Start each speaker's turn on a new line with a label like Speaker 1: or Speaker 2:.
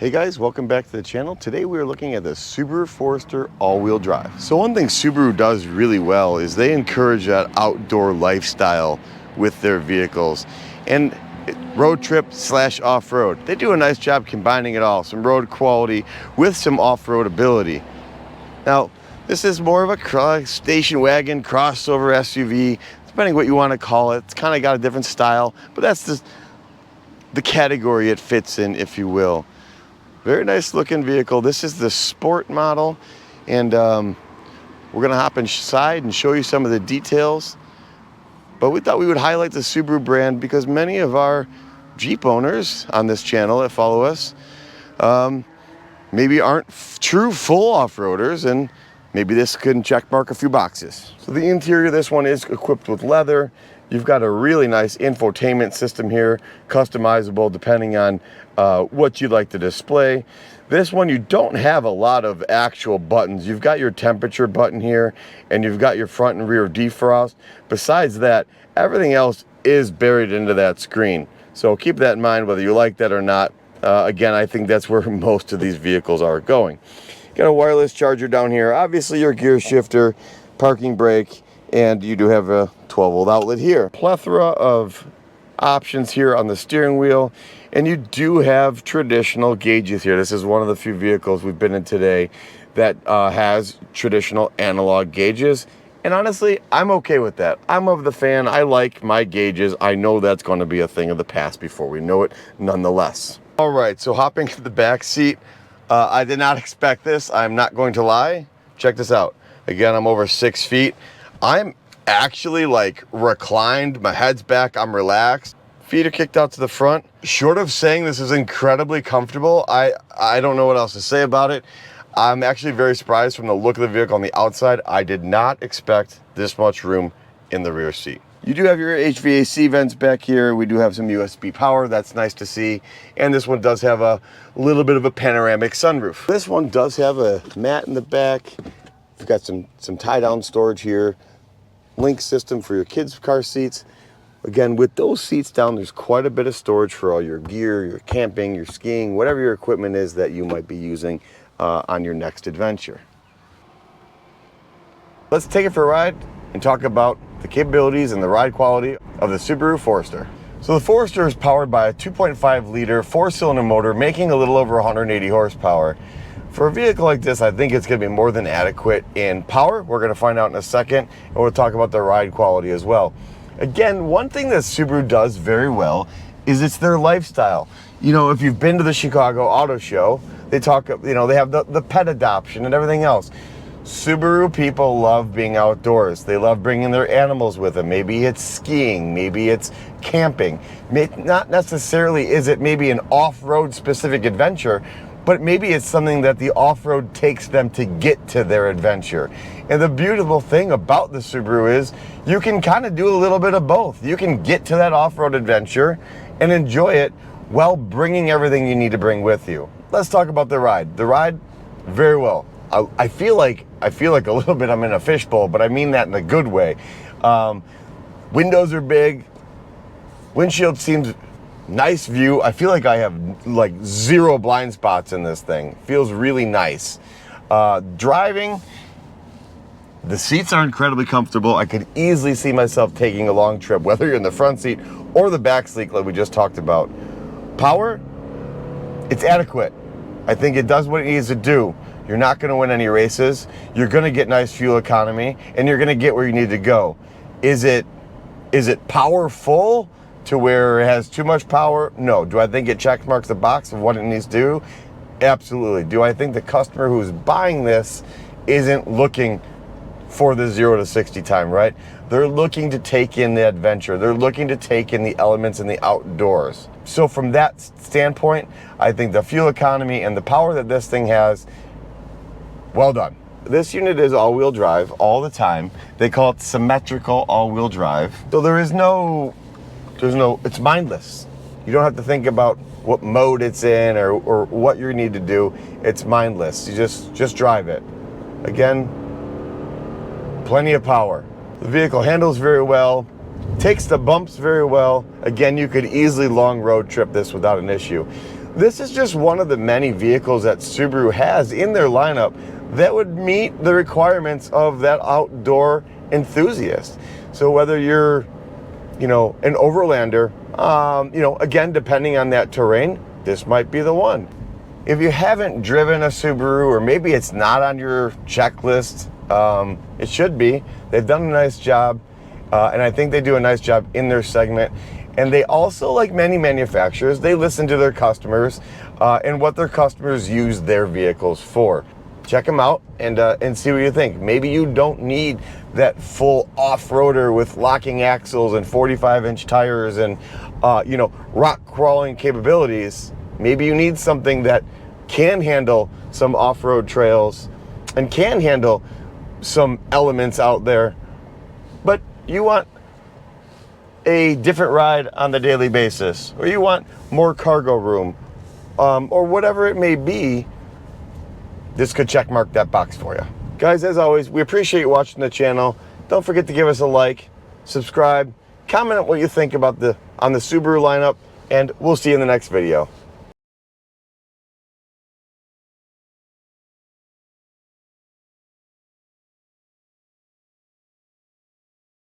Speaker 1: Hey guys, welcome back to the channel. Today we are looking at the Subaru Forester all-wheel drive. So one thing Subaru does really well is they encourage that outdoor lifestyle with their vehicles. And road trip / off-road. They do a nice job combining it all, some road quality with some off-road ability. Now, this is more of a station wagon, crossover SUV, depending what you want to call it. It's kind of got a different style, but that's the category it fits in, if you will. Very nice looking vehicle. This is the sport model, and we're gonna hop inside and show you some of the details. But we thought we would highlight the Subaru brand because many of our Jeep owners on this channel that follow us maybe aren't true full off-roaders, and maybe this could check mark a few boxes. So the interior of this one is equipped with leather. You've got a really nice infotainment system here, customizable depending on what you'd like to display. This one, you don't have a lot of actual buttons. You've got your temperature button here, and you've got your front and rear defrost. Besides that, everything else is buried into that screen. So keep that in mind whether you like that or not. Again, I think that's where most of these vehicles are going. Got a wireless charger down here. Obviously your gear shifter, parking brake, and you do have a 12-volt outlet here. Plethora of options here on the steering wheel, and you do have traditional gauges here. This is one of the few vehicles we've been in today that has traditional analog gauges, and honestly, I'm okay with that. I'm of the fan. I like my gauges. I know that's going to be a thing of the past before we know it, nonetheless. All right, so hopping to the back seat. I did not expect this. I'm not going to lie. Check this out. Again, I'm over 6 feet. I'm actually like reclined, my head's back, I'm relaxed. Feet are kicked out to the front. Short of saying this is incredibly comfortable, I don't know what else to say about it. I'm actually very surprised from the look of the vehicle on the outside. I did not expect this much room in the rear seat. You do have your HVAC vents back here. We do have some USB power. That's nice to see. And this one does have a little bit of a panoramic sunroof. This one does have a mat in the back. You've got some tie-down storage here. Link system for your kids' car seats. Again, with those seats down, there's quite a bit of storage for all your gear, your camping, your skiing, whatever your equipment is that you might be using on your next adventure. Let's take it for a ride and talk about the capabilities and the ride quality of the Subaru Forester. So the Forester is powered by a 2.5 liter 4-cylinder motor, making a little over 180 horsepower. For a vehicle like this, I think it's going to be more than adequate in power. We're going to find out in a second, and we'll talk about the ride quality as well. Again, one thing that Subaru does very well is it's their lifestyle. You know, if you've been to the Chicago Auto Show, they talk, you know, they have the pet adoption and everything else. Subaru people love being outdoors. They love bringing their animals with them. Maybe it's skiing, maybe it's camping. Not necessarily is it maybe an off-road specific adventure, but maybe it's something that the off-road takes them to get to their adventure. And the beautiful thing about the Subaru is you can kind of do a little bit of both. You can get to that off-road adventure and enjoy it while bringing everything you need to bring with you. Let's talk about the ride. The ride, very well. I feel like a little bit I'm in a fishbowl, but I mean that in a good way. Windows are big. Windshield seems nice view. I feel like I have like 0 blind spots in this thing. Feels really nice. Driving, the seats are incredibly comfortable. I could easily see myself taking a long trip, whether you're in the front seat or the back seat like we just talked about. Power, it's adequate. I think it does what it needs to do. You're not going to win any races. You're going to get nice fuel economy, and you're going to get where you need to go. Is it powerful to where it has too much power? No. Do I think it check marks the box of what it needs to do? Absolutely. Do I think the customer who's buying this isn't looking for the 0 to 60 time, right? They're looking to take in the adventure. They're looking to take in the elements in the outdoors. So from that standpoint, I think the fuel economy and the power that this thing has, well done. This unit is all-wheel drive all the time. They call it symmetrical all-wheel drive. So it's mindless. You don't have to think about what mode it's in or what you need to do. It's mindless. You just drive it. Again, plenty of power. The vehicle handles very well, takes the bumps very well. Again, you could easily long road trip this without an issue. This is just one of the many vehicles that Subaru has in their lineup that would meet the requirements of that outdoor enthusiast. So whether you're, you know, an overlander, you know, again, depending on that terrain, this might be the one. If you haven't driven a Subaru, or maybe it's not on your checklist, it should be. They've done a nice job, and I think they do a nice job in their segment. And they also, like many manufacturers, they listen to their customers and what their customers use their vehicles for. Check them out and see what you think. Maybe you don't need that full off-roader with locking axles and 45-inch tires and you know, rock crawling capabilities. Maybe you need something that can handle some off-road trails and can handle some elements out there, but you want a different ride on the daily basis, or you want more cargo room, or whatever it may be. This could check mark that box for you. Guys, as always, we appreciate you watching the channel. Don't forget to give us a like, subscribe, comment what you think about on the Subaru lineup, and we'll see you in the next video.